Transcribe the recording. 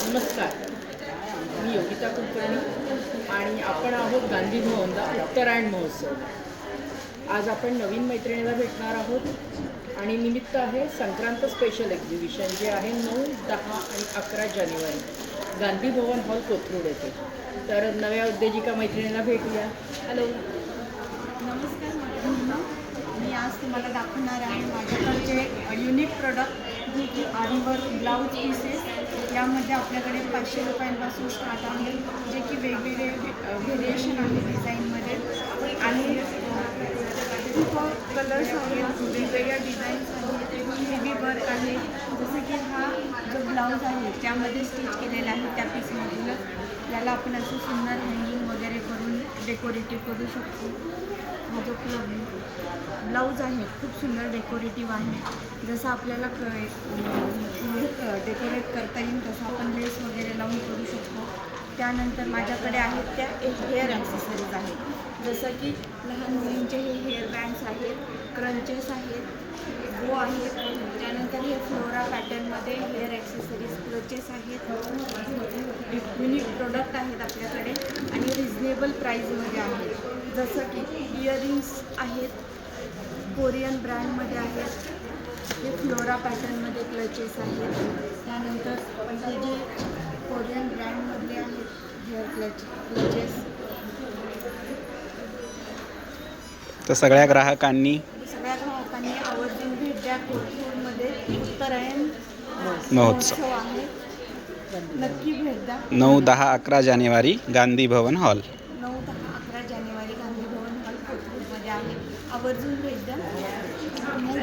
नमस्कार, मी योगिता कुलकर्णी आणि आपण आहोत गांधी भवनला उत्तरायण महोत्सव. आज आपण नवीन मैत्रिणीला भेटणार आहोत आणि निमित्त आहे संक्रांत स्पेशल एक्झिबिशन जे आहे 9, 10 आणि 11 जानेवारी गांधी भवन हॉल कोथरूड येथे. तर नव्या उद्योजिका मैत्रिणीला भेटूया. हॅलो. नमस्कार मैत्रिणींनो, मी आज तुम्हाला दाखवणार आहे माझ्याकडचे युनिक प्रोडक्ट जे की आरीवर्क ब्लाऊज पीसेस. यामध्ये आपल्याकडे 500 रुपयांपासून स्टार्ट आहे, जे की वेगवेगळे व्हेरिएशन आहे डिझाईनमध्ये आणि खूप कलर्स आहेत, वेगवेगळ्या डिझाईन्स आहेत, हेवी वर्क आहे. जसं की हा जो ब्लाऊज आहे त्यामध्ये स्टिच केलेला आहे त्या पीसमधूनच. याला आपण असं सुंदर हँगिंग वगैरे करून डेकोरेटिव्ह करू शकतो. हा जो ब्लाऊज आहे खूप सुंदर डेकोरेटिव्ह आहे. जसं आपल्याला डेकोरेट करता येईल तसं आपण लेस वगैरे लावून करू शकतो. त्यानंतर माझ्याकडे आहेत त्या हेअर ॲक्सेसरीज आहेत, जसं की लहान मुलींचे हे हेअर बँड्स आहेत, क्रंचेस आहेत, गो आहेत. त्यानंतर हे फ्लोरा पॅटर्नमध्ये हेअर ॲक्सेसरीज क्लचेस आहेत. युनिक प्रोडक्ट आहेत आपल्याकडे आणि रिजनेबल प्राईजमध्ये आहेत. जसं की इयरिंग्स आहेत, कोरियन ब्रँडमध्ये आहेत. हे फ्लोरा पॅटर्नमध्ये क्लचेस आहेत. त्यानंतर हे जे कोरियन ब्रँडमधले आहेत हेअर क्लचेस. तर सगळ्या ग्राहकांनी आवर्जून भेट द्या. कोथरूडमध्ये उत्तरायण महोत्सव आहे, नक्की भेट द्या. 9, 10, 11 जानेवारी गांधी भवन हॉल. 9, 10, 11 जानेवारी गांधी भवन हॉल कोथरूडमध्ये आहे. आवर्जून भेट द्या. थँक्यू.